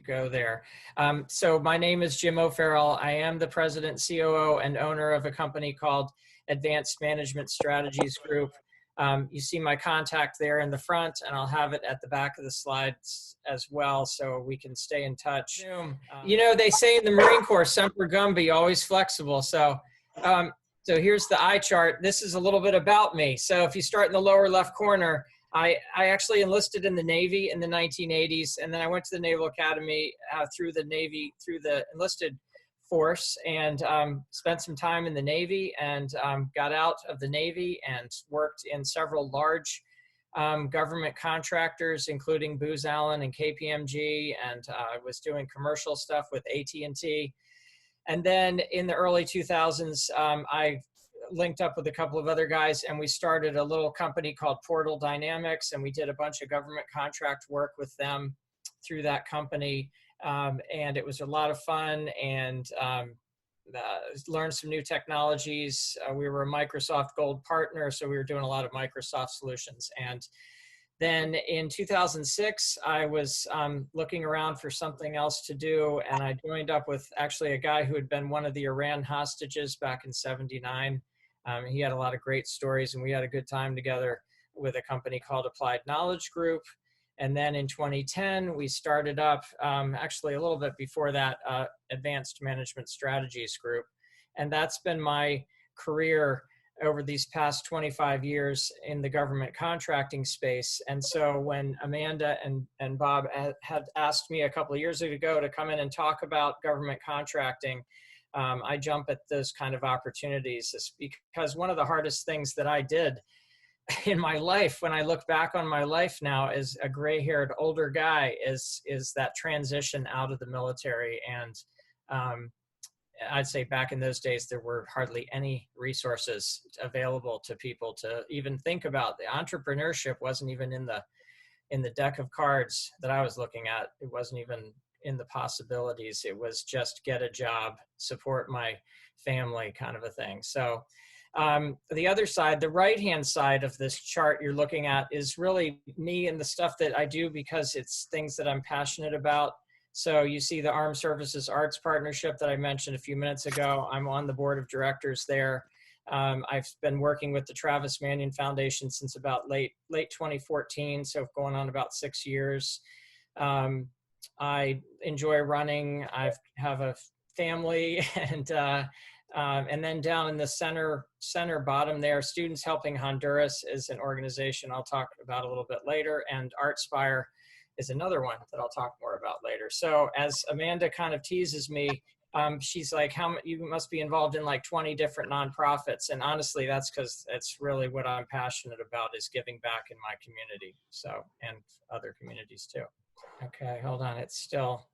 go there. So my name is Jim O'Farrell. I am the president, COO, and owner of a company called Advanced Management Strategies Group. You see my contact there in the front, and I'll have it at the back of the slides as well, so we can stay in touch. You know, they say in the Marine Corps, semper gumby, always flexible. So here's the eye chart. This is a little bit about me. So if you start in the lower left corner, I actually enlisted in the Navy in the 1980s, and then I went to the Naval Academy through the Navy, through the enlisted force, and spent some time in the Navy, and got out of the Navy and worked in several large government contractors, including Booz Allen and KPMG, and was doing commercial stuff with AT&T. And then in the early 2000s, I linked up with a couple of other guys, and we started a little company called Portal Dynamics, and we did a bunch of government contract work with them through that company. And it was a lot of fun, and learned some new technologies. We were a Microsoft Gold partner, so we were doing a lot of Microsoft solutions. And then in 2006, I was looking around for something else to do, and I joined up with actually a guy who had been one of the Iran hostages back in '79. He had a lot of great stories, and we had a good time together with a company called Applied Knowledge Group. And then in 2010, we started up, actually a little bit before that, Advanced Management Strategies Group. And that's been my career over these past 25 years in the government contracting space. And so when Amanda and Bob had asked me a couple of years ago to come in and talk about government contracting, I jump at those kind of opportunities, because one of the hardest things that I did in my life, when I look back on my life now as a gray-haired older guy, is that transition out of the military. And I'd say back in those days, there were hardly any resources available to people to even think about. The entrepreneurship wasn't even in the deck of cards that I was looking at. It wasn't even in the possibilities. It was just get a job, support my family kind of a thing. So the other side, the right-hand side of this chart you're looking at, is really me and the stuff that I do because it's things that I'm passionate about. So you see the Armed Services Arts Partnership that I mentioned a few minutes ago. I'm on the board of directors there. I've been working with the Travis Manion Foundation since about late 2014, so going on about 6 years. I enjoy running. I have a family, and then down in the center bottom there, Students Helping Honduras is an organization I'll talk about a little bit later, and ArtSpire is another one that I'll talk more about later. So as Amanda kind of teases me, she's like, you must be involved in like 20 different nonprofits. And honestly, that's because it's really what I'm passionate about, is giving back in my community. So, and other communities too. Okay, hold on, it's still,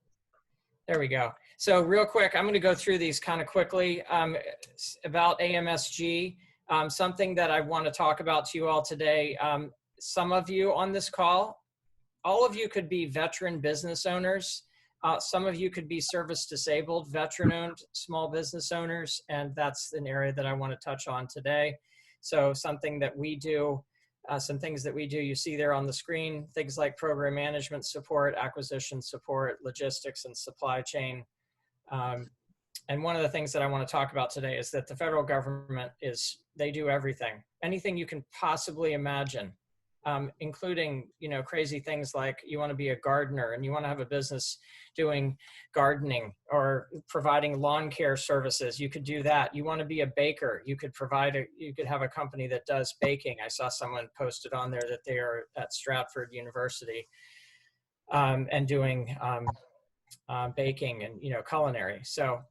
there we go. So real quick, I'm going to go through these kind of quickly about AMSG. Something that I want to talk about to you all today. Some of you on this call, all of you could be veteran business owners. Some of you could be service disabled, veteran-owned small business owners, and that's an area that I want to touch on today. So something that we do, some things that we do, you see there on the screen, things like program management support, acquisition support, logistics and supply chain. And one of the things that I want to talk about today is that the federal government they do everything, anything you can possibly imagine. Including, you know, crazy things like you want to be a gardener and you want to have a business doing gardening or providing lawn care services. You could do that. You want to be a baker. You could have a company that does baking. I saw someone posted on there that they are at Stratford University and doing baking and, you know, culinary. So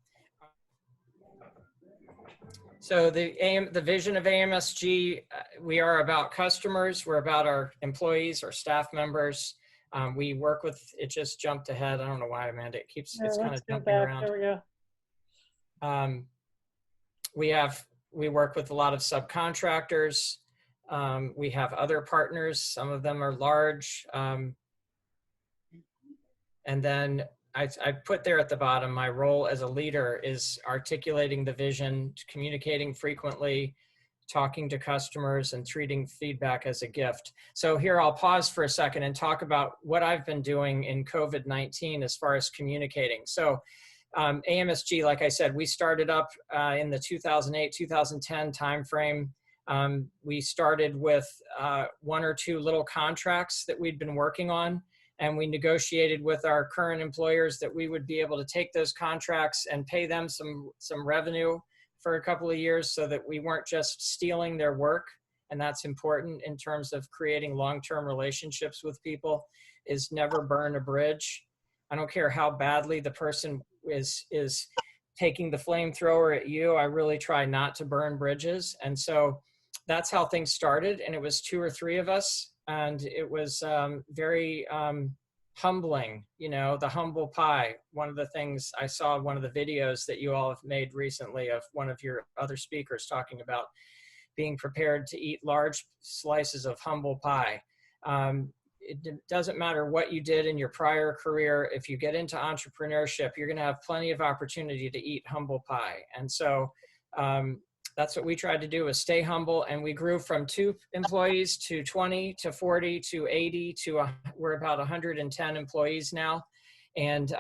the vision of AMSG, we are about customers, we're about our employees, our staff members. We work with, it just jumped ahead. I don't know why, Amanda, it's kind of jumping around. There we go. We work with a lot of subcontractors. We have other partners, some of them are large. And then I put there at the bottom, my role as a leader is articulating the vision, communicating frequently, talking to customers, and treating feedback as a gift. So here I'll pause for a second and talk about what I've been doing in COVID-19 as far as communicating. So AMSG, like I said, we started up in the 2008-2010 timeframe. We started with 1 or 2 little contracts that we'd been working on, and we negotiated with our current employers that we would be able to take those contracts and pay them some revenue for a couple of years so that we weren't just stealing their work. And that's important in terms of creating long-term relationships with people, is never burn a bridge. I don't care how badly the person is taking the flamethrower at you. I really try not to burn bridges. And so that's how things started. And it was 2 or 3 of us. And it was very humbling, you know, the humble pie. One of the things I saw, one of the videos that you all have made recently of one of your other speakers talking about being prepared to eat large slices of humble pie. It doesn't matter what you did in your prior career. If you get into entrepreneurship, you're going to have plenty of opportunity to eat humble pie. And so that's what we tried to do, is stay humble. And we grew from 2 employees to 20 to 40 to 80 to we're about 110 employees now. And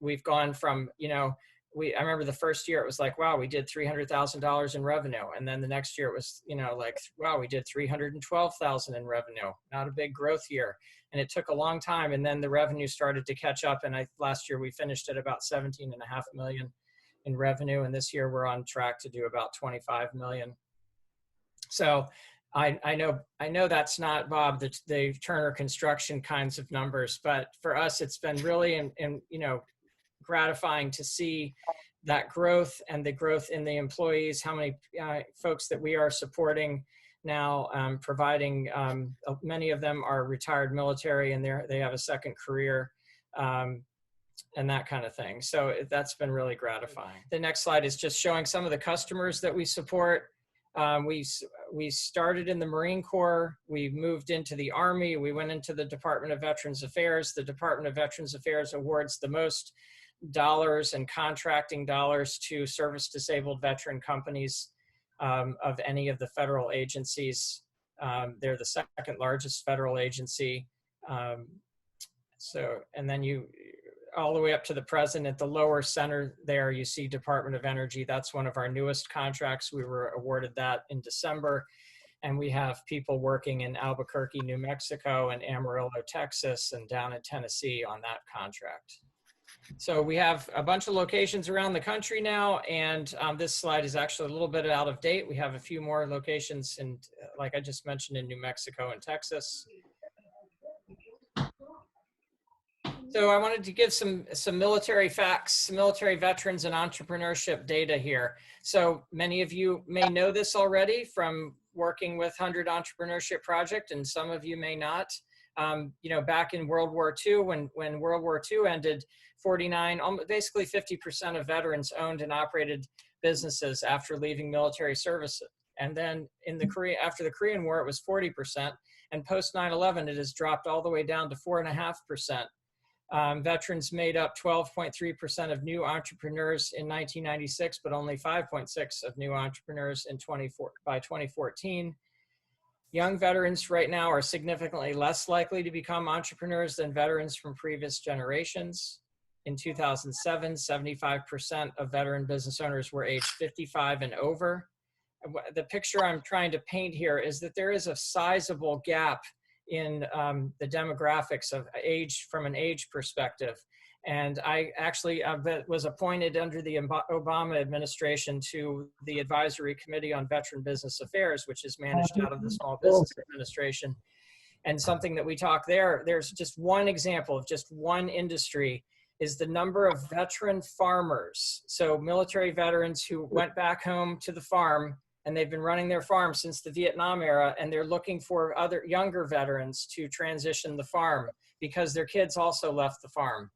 we've gone from, you know, I remember the first year it was like, wow, we did $300,000 in revenue. And then the next year it was, you know, like, wow, we did 312,000 in revenue. Not a big growth year. And it took a long time. And then the revenue started to catch up. And last year we finished at about 17.5 million in revenue. And this year we're on track to do about 25 million. So I know that's not, Bob, the Turner Construction kinds of numbers, but for us, it's been really, you know, gratifying to see that growth and the growth in the employees, how many folks that we are supporting now, providing, many of them are retired military and they have a second career, and that kind of thing. So that's been really gratifying. The next slide is just showing some of the customers that we support. We started in the Marine Corps, we moved into the Army, we went into the Department of Veterans Affairs. The Department of Veterans Affairs awards the most dollars and contracting dollars to service disabled veteran companies of any of the federal agencies. They're the second largest federal agency. And then all the way up to the present, at the lower center there, you see Department of Energy. That's one of our newest contracts. We were awarded that in December. And we have people working in Albuquerque, New Mexico, and Amarillo, Texas, and down in Tennessee on that contract. So we have a bunch of locations around the country now, and this slide is actually a little bit out of date. We have a few more locations in, like I just mentioned, in New Mexico and Texas. So I wanted to give some military facts, military veterans and entrepreneurship data here. So many of you may know this already from working with 100 Entrepreneurship Project, and some of you may not. You know, back in World War II, when World War II ended, basically 50% of veterans owned and operated businesses after leaving military service. And then after the Korean War, it was 40%. And post 9/11, it has dropped all the way down to 4.5%. Veterans made up 12.3% of new entrepreneurs in 1996, but only 5.6% of new entrepreneurs by 2014. Young veterans right now are significantly less likely to become entrepreneurs than veterans from previous generations. In 2007, 75% of veteran business owners were age 55 and over. The picture I'm trying to paint here is that there is a sizable gap in the demographics of age, from an age perspective. And I actually was appointed under the Obama administration to the Advisory Committee on Veteran Business Affairs, which is managed out of the Small Business Administration. And something that we talk there's just one example of just one industry, is the number of veteran farmers. So military veterans who went back home to the farm, and they've been running their farm since the Vietnam era, and they're looking for other younger veterans to transition the farm because their kids also left the farm.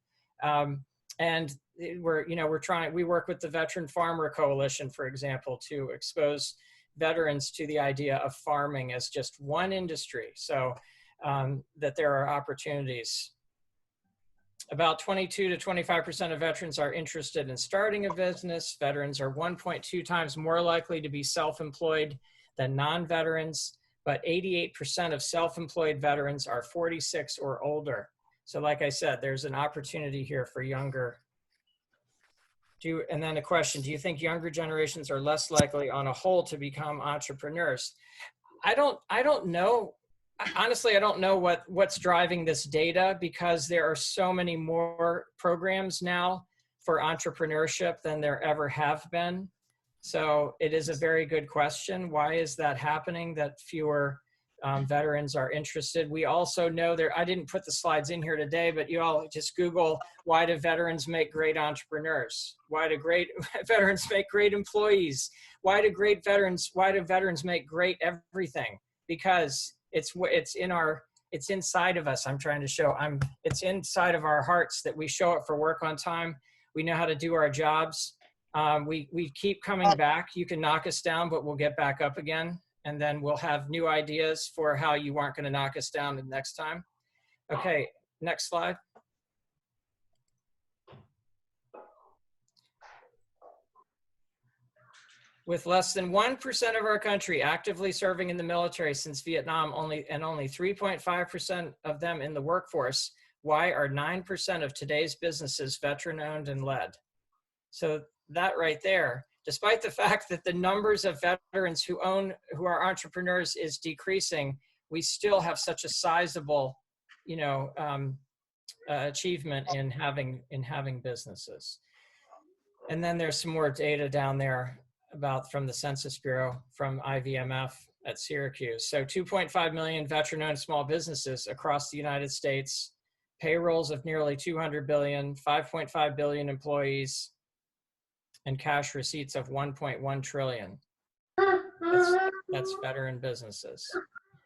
And we work with the Veteran Farmer Coalition, for example, to expose veterans to the idea of farming as just one industry, so that there are opportunities. About 22 to 25% of veterans are interested in starting a business. Veterans are 1.2 times more likely to be self-employed than non-veterans, but 88% of self-employed veterans are 46 or older. So like I said, there's an opportunity here for younger. And then a question, do you think younger generations are less likely on a whole to become entrepreneurs? I don't know. Honestly, I don't know what's driving this data, because there are so many more programs now for entrepreneurship than there ever have been. So it is a very good question. Why is that happening, that fewer veterans are interested? We also know there, I didn't put the slides in here today, but you all just Google, why do veterans make great entrepreneurs? Why do great veterans make great employees? Why do veterans make great everything? Because it's inside of us. I'm trying to show, it's inside of our hearts that we show up for work on time. We know how to do our jobs. We keep coming back. You can knock us down, but we'll get back up again. And then we'll have new ideas for how you aren't going to knock us down the next time. Okay, next slide. With less than 1% of our country actively serving in the military since Vietnam, only 3.5% of them in the workforce, why are 9% of today's businesses veteran-owned and led? So that right there, despite the fact that the numbers of veterans who are entrepreneurs is decreasing, we still have such a sizable, achievement in having businesses. And then there's some more data down there from the Census Bureau, from IVMF at Syracuse. So 2.5 million veteran-owned small businesses across the United States, payrolls of nearly 200 billion, 5.5 billion employees, and cash receipts of 1.1 trillion. That's veteran businesses.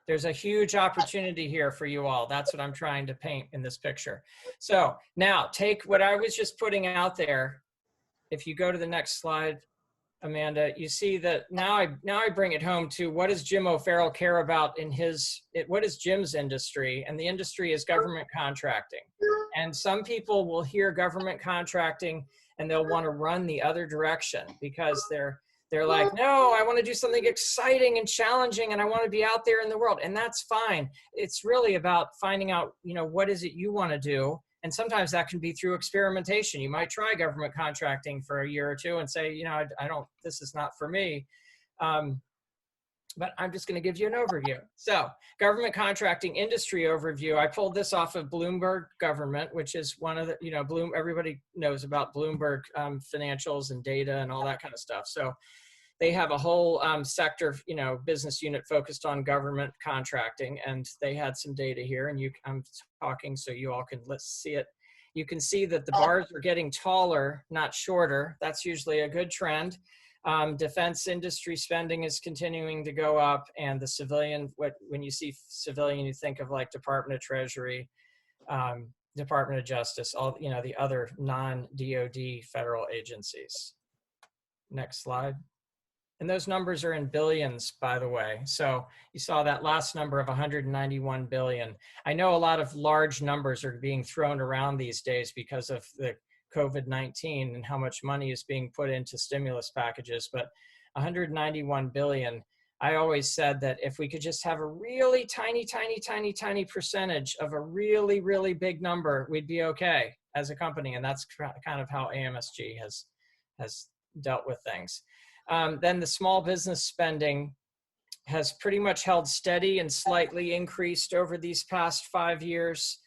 There's a huge opportunity here for you all. That's what I'm trying to paint in this picture. So now take what I was just putting out there. If you go to the next slide, Amanda, you see that now I bring it home to, what does Jim O'Farrell care about in what is Jim's industry? And the industry is government contracting. And some people will hear government contracting and they'll want to run the other direction, because they're like, no, I want to do something exciting and challenging, and I want to be out there in the world. And that's fine. It's really about finding out, what is it you want to do? And sometimes that can be through experimentation. You might try government contracting for a year or two and say, this is not for me. But I'm just going to give you an overview. So government contracting industry overview. I pulled this off of Bloomberg Government, which is one of the, everybody knows about Bloomberg financials and data and all that kind of stuff. So they have a whole sector, business unit focused on government contracting, and they had some data here, and I'm talking so you all can, let's see it. You can see that the bars are getting taller, not shorter. That's usually a good trend. Defense industry spending is continuing to go up, and the civilian, when you see civilian, you think of like Department of Treasury, Department of Justice, all, the other non-DoD federal agencies. Next slide. And those numbers are in billions, by the way. So you saw that last number of 191 billion. I know a lot of large numbers are being thrown around these days because of the COVID-19 and how much money is being put into stimulus packages, but 191 billion. I always said that if we could just have a really tiny percentage of a really, really big number, we'd be okay as a company. And that's kind of how AMSG has dealt with things. Then the small business spending has pretty much held steady and slightly increased over these past 5 years.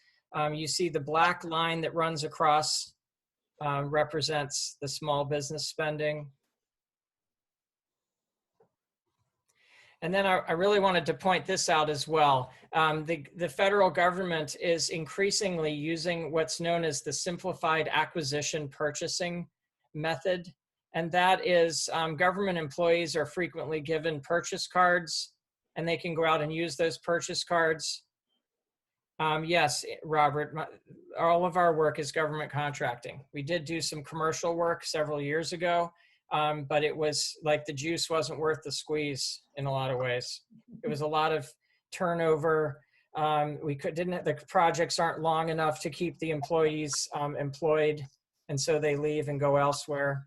You see the black line that runs across represents the small business spending. And then I really wanted to point this out as well. The federal government is increasingly using what's known as the simplified acquisition purchasing method. And that is government employees are frequently given purchase cards, and they can go out and use those purchase cards. Yes, Robert, all of our work is government contracting. We did do some commercial work several years ago, but it was like the juice wasn't worth the squeeze in a lot of ways. It was a lot of turnover, The projects aren't long enough to keep the employees employed, and so they leave and go elsewhere.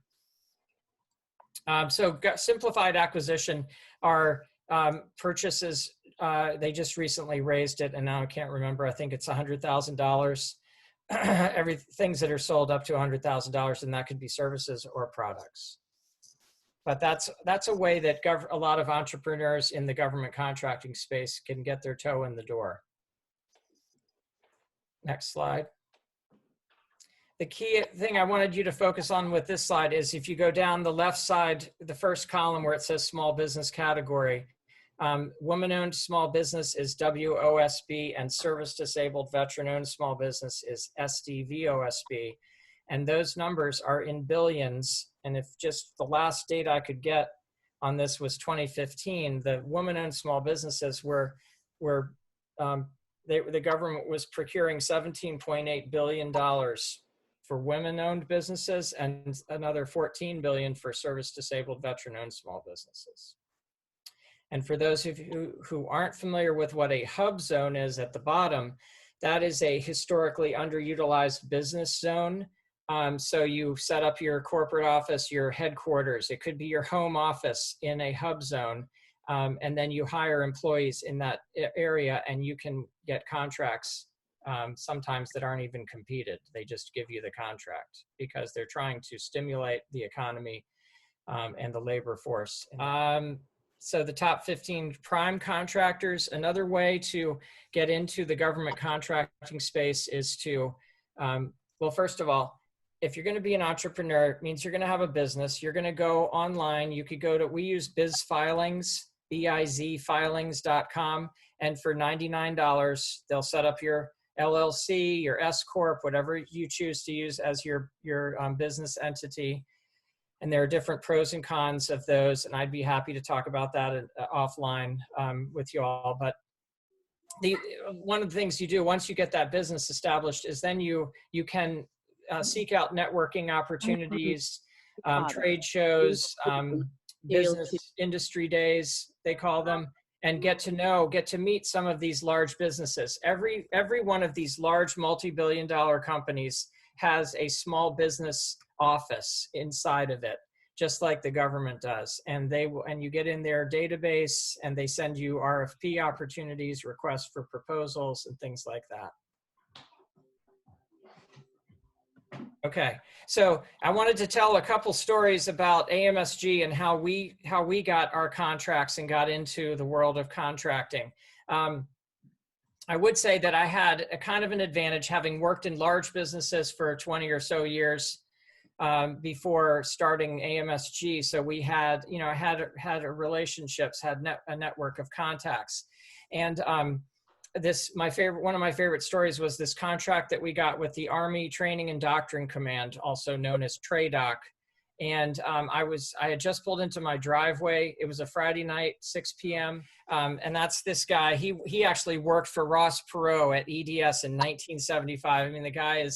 Simplified acquisition are purchases. They just recently raised it, and now I can't remember. I think it's $100,000. Things that are sold up to $100,000, and that could be services or products. But that's a way that a lot of entrepreneurs in the government contracting space can get their toe in the door. Next slide. The key thing I wanted you to focus on with this slide is if you go down the left side, the first column where it says small business category, woman-owned small business is WOSB, and service-disabled veteran-owned small business is SDVOSB. And those numbers are in billions. And if just the last data I could get on this was 2015, the woman-owned small businesses the government was procuring $17.8 billion for women-owned businesses and another $14 billion for service-disabled veteran-owned small businesses. And for those of you who aren't familiar with what a hub zone is at the bottom, that is a historically underutilized business zone. So you set up your corporate office, your headquarters. It could be your home office in a hub zone. And then you hire employees in that area, and you can get contracts sometimes that aren't even competed. They just give you the contract because they're trying to stimulate the economy and the labor force. So the top 15 prime contractors. Another way to get into the government contracting space is to, well, first of all, if you're going to be an entrepreneur, it means you're going to have a business. You're going to go online. You could go to, we use BizFilings, bizfilings.com. And for $99, they'll set up your LLC, your S Corp, whatever you choose to use as your business entity. And there are different pros and cons of those. And I'd be happy to talk about that offline with you all. But one of the things you do once you get that business established is then you can seek out networking opportunities, trade shows, business industry days, they call them, and get to meet some of these large businesses. Every one of these large multi-billion-dollar companies has a small business office inside of it, just like the government does. And you get in their database, and they send you RFP opportunities, requests for proposals, and things like that. Okay, so I wanted to tell a couple stories about AMSG and how we got our contracts and got into the world of contracting. I would say that I had a kind of an advantage having worked in large businesses for 20 or so years before starting AMSG. So we had, had relationships, had a network of contacts. And one of my favorite stories was this contract that we got with the Army Training and Doctrine Command, also known as TRADOC. And I had just pulled into my driveway. It was a Friday night, 6 p.m. And that's this guy. He actually worked for Ross Perot at EDS in 1975. I mean, the guy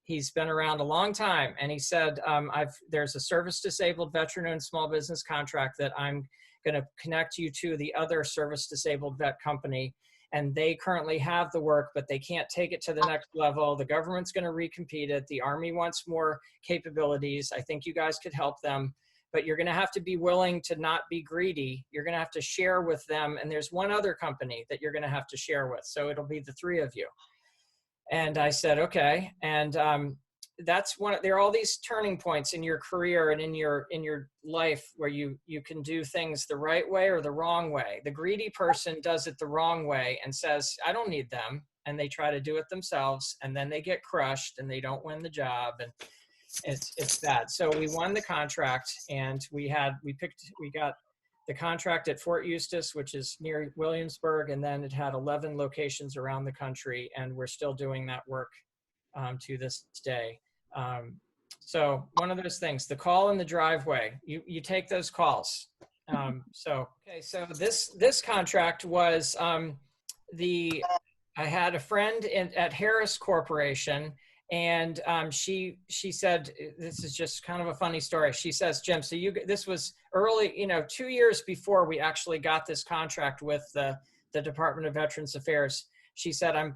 he's been around a long time. And he said, there's a service-disabled veteran-owned small business contract that I'm going to connect you to the other service-disabled vet company. And they currently have the work, but they can't take it to the next level. The government's going to recompete it. The Army wants more capabilities. I think you guys could help them, but you're going to have to be willing to not be greedy. You're going to have to share with them. And there's one other company that you're going to have to share with. So it'll be the three of you. And I said, okay. And there are all these turning points in your career and in your life where you can do things the right way or the wrong way. The greedy person does it the wrong way and says, I don't need them. And they try to do it themselves, and then they get crushed and they don't win the job, and it's bad. So we won the contract, and we got the contract at Fort Eustis, which is near Williamsburg, and then it had 11 locations around the country, and we're still doing that work to this day. So one of those things, the call in the driveway, you take those calls. So this contract was I had a friend at Harris Corporation, and she said, this is just kind of a funny story. She says, Jim, so this was early, 2 years before we actually got this contract with the Department of Veterans Affairs. she said, I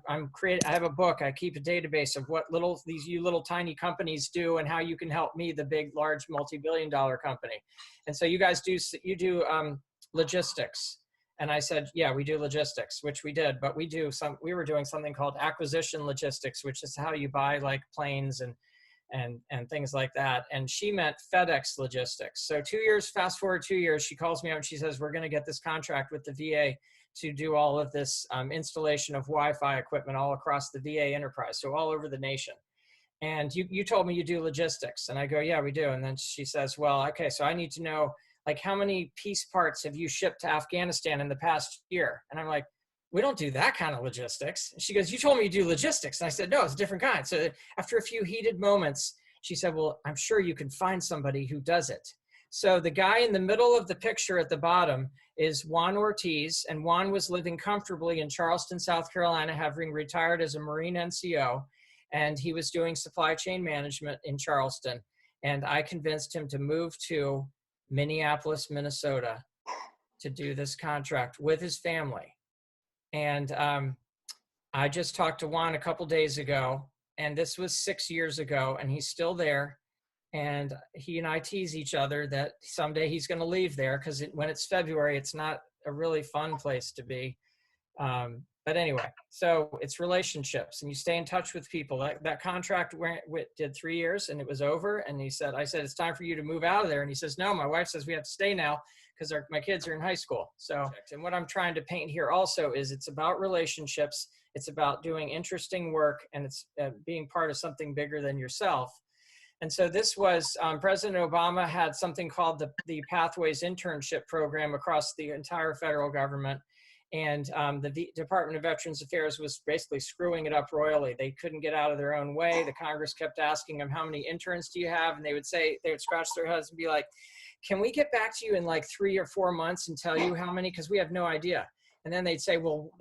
have a book. I keep a database of what you little tiny companies do and how you can help me, the big, large, multi-billion-dollar company. And so you guys do logistics. And I said, yeah, we do logistics, which we did, but we were doing something called acquisition logistics, which is how you buy like planes and things like that. And she meant FedEx logistics. So fast forward 2 years, she calls me up and she says, we're going to get this contract with the VA to do all of this installation of Wi-Fi equipment all across the VA enterprise, so all over the nation. And you told me you do logistics. And I go, yeah, we do. And then she says, well, okay, so I need to know, like, how many piece parts have you shipped to Afghanistan in the past year? And I'm like, we don't do that kind of logistics. And she goes, you told me you do logistics. And I said, no, it's a different kind. So after a few heated moments, she said, well, I'm sure you can find somebody who does it. So the guy in the middle of the picture at the bottom is Juan Ortiz. And Juan was living comfortably in Charleston, South Carolina, having retired as a Marine NCO. And he was doing supply chain management in Charleston. And I convinced him to move to Minneapolis, Minnesota, to do this contract with his family. And I just talked to Juan a couple days ago, and this was 6 years ago, and he's still there. And he and I tease each other that someday he's going to leave there, because when it's February, it's not a really fun place to be. But anyway, so it's relationships, and you stay in touch with people. That contract did 3 years, and it was over. And I said, it's time for you to move out of there. And he says, no, my wife says we have to stay now because my kids are in high school. So, and what I'm trying to paint here also is it's about relationships. It's about doing interesting work, and it's being part of something bigger than yourself. And so this was, President Obama had something called the Pathways Internship Program across the entire federal government. And the Department of Veterans Affairs was basically screwing it up royally. They couldn't get out of their own way. The Congress kept asking them, how many interns do you have? And they would scratch their heads and be like, can we get back to you in like 3 or 4 months and tell you how many? Because we have no idea. And then they'd say, well,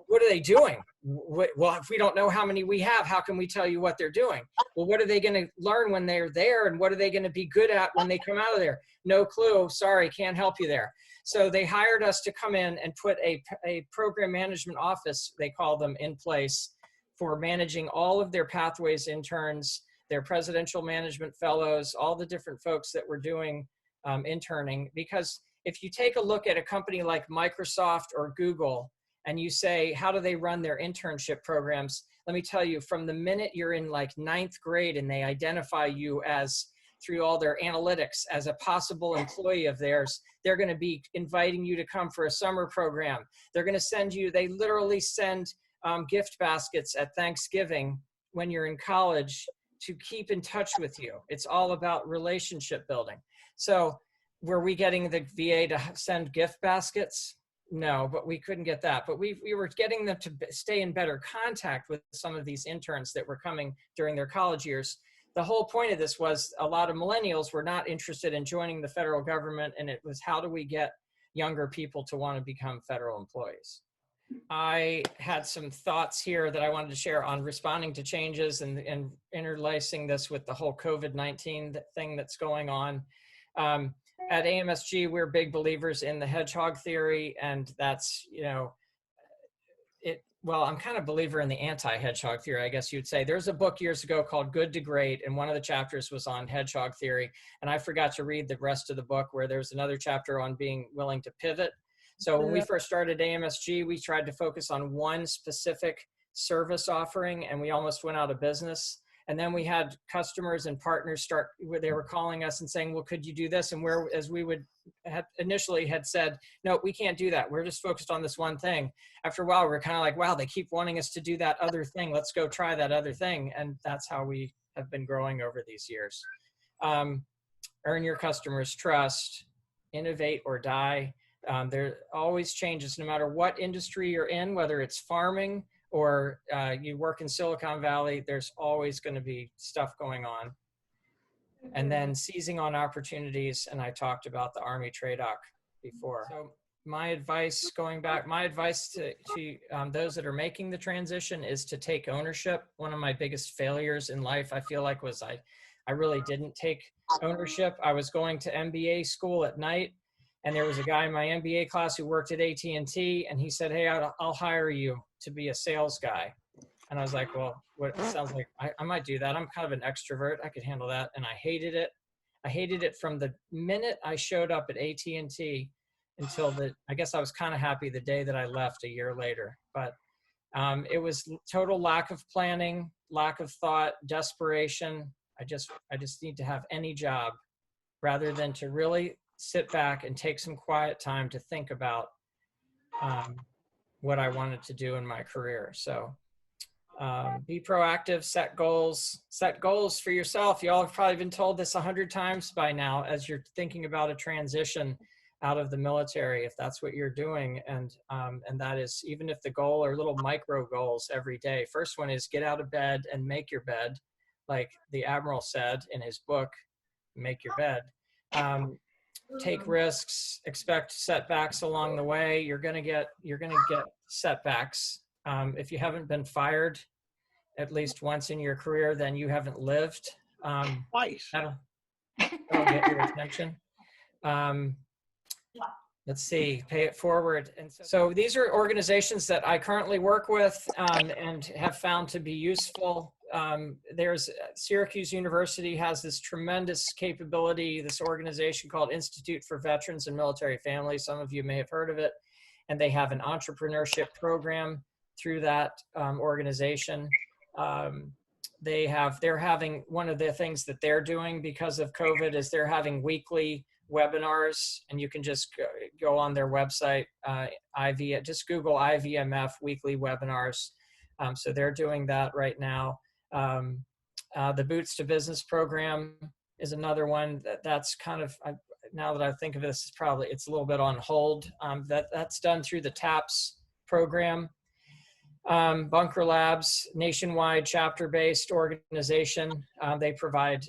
what are they doing? Well, if we don't know how many we have, how can we tell you what they're doing? Well, what are they going to learn when they're there? And what are they going to be good at when they come out of there? No clue. Sorry, can't help you there. So they hired us to come in and put a program management office, they call them, in place for managing all of their pathways interns, their presidential management fellows, all the different folks that were doing interning. Because if you take a look at a company like Microsoft or Google and you say, how do they run their internship programs? Let me tell you, from the minute you're in like 9th grade and they identify you as, through all their analytics, as a possible employee of theirs, they're going to be inviting you to come for a summer program. They're going to send you, they literally send gift baskets at Thanksgiving when you're in college to keep in touch with you. It's all about relationship building. So were we getting the VA to send gift baskets? No, but we couldn't get that. But we were getting them to stay in better contact with some of these interns that were coming during their college years. The whole point of this was a lot of millennials were not interested in joining the federal government, and it was, how do we get younger people to want to become federal employees? I had some thoughts here that I wanted to share on responding to changes and interlacing this with the whole COVID-19 thing that's going on. At AMSG, we're big believers in the hedgehog theory, and that's, well, I'm kind of a believer in the anti-hedgehog theory, I guess you'd say. There's a book years ago called Good to Great, and one of the chapters was on hedgehog theory, and I forgot to read the rest of the book, where there's another chapter on being willing to pivot. So when we first started AMSG, we tried to focus on one specific service offering, and we almost went out of business. And then we had customers and partners they were calling us and saying, well, could you do this? And as we would have initially had said, no, we can't do that. We're just focused on this one thing. After a while, we're kind of like, wow, they keep wanting us to do that other thing. Let's go try that other thing. And that's how we have been growing over these years. Earn your customers' trust, innovate or die. There always changes, no matter what industry you're in, whether it's farming, or you work in Silicon Valley, there's always going to be stuff going on. And then seizing on opportunities, and I talked about the Army TRADOC before. So my advice, to those that are making the transition is to take ownership. One of my biggest failures in life, I feel like, was I really didn't take ownership. I was going to MBA school at night, And there was a guy in my MBA class who worked at AT&T, and he said, hey, I'll hire you to be a sales guy. And I was like, well, what sounds like I might do that. I'm kind of an extrovert. I could handle that. And I hated it. I hated it from the minute I showed up at AT&T until I guess I was kind of happy the day that I left a year later. But it was total lack of planning, lack of thought, desperation. I just need to have any job rather than to really sit back and take some quiet time to think about what I wanted to do in my career. So be proactive, set goals for yourself. You all have probably been told this 100 times by now as you're thinking about a transition out of the military, if that's what you're doing. And that is, even if the goal are little micro goals every day. First one is get out of bed and make your bed. Like the Admiral said in his book, Make Your Bed. Take risks, expect setbacks along the way. You're gonna get setbacks. If you haven't been fired at least once in your career, then you haven't lived. Twice. That'll get your attention. Let's see, pay it forward. And so these are organizations that I currently work with and have found to be useful. There's Syracuse University has this tremendous capability, this organization called Institute for Veterans and Military Families. Some of you may have heard of it. And they have an entrepreneurship program through that organization. They're having, one of the things that they're doing because of COVID is they're having weekly webinars, and you can just go on their website, just Google IVMF weekly webinars. So they're doing that right now. The Boots to Business program is another one that's kind of, now that I think of this, it's a little bit on hold. That's done through the TAPS program. Bunker Labs, nationwide chapter-based organization. They provide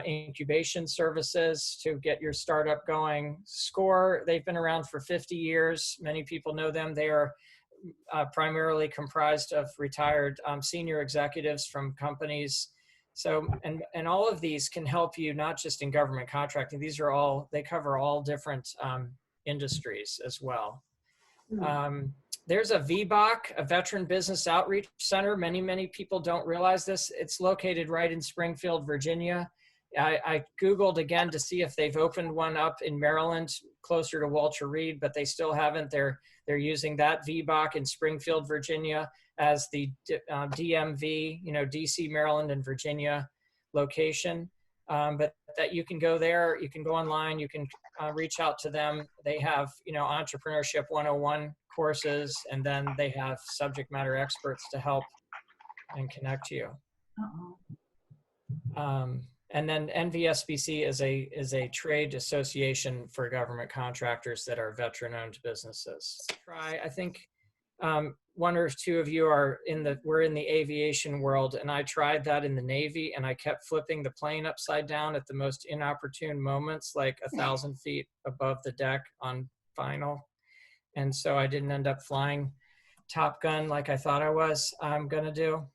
incubation services to get your startup going. SCORE, they've been around for 50 years. Many people know them. They are primarily comprised of retired senior executives from companies. So, and all of these can help you, not just in government contracting. They cover all different industries as well. There's a VBOC, a Veteran Business Outreach Center. Many people don't realize this. It's located right in Springfield, Virginia. I Googled again to see if they've opened one up in Maryland, closer to Walter Reed, but they still haven't. They're using that VBOC in Springfield, Virginia as the DMV, DC, Maryland, and Virginia location. But that you can go there, you can go online, you can reach out to them. They have, Entrepreneurship 101 courses, and then they have subject matter experts to help and connect you. And then NVSBC is a trade association for government contractors that are veteran-owned businesses. I think one or two of you we're in the aviation world, and I tried that in the Navy, and I kept flipping the plane upside down at the most inopportune moments, like 1,000 feet above the deck on final. And so I didn't end up flying Top Gun like I thought I'm gonna do.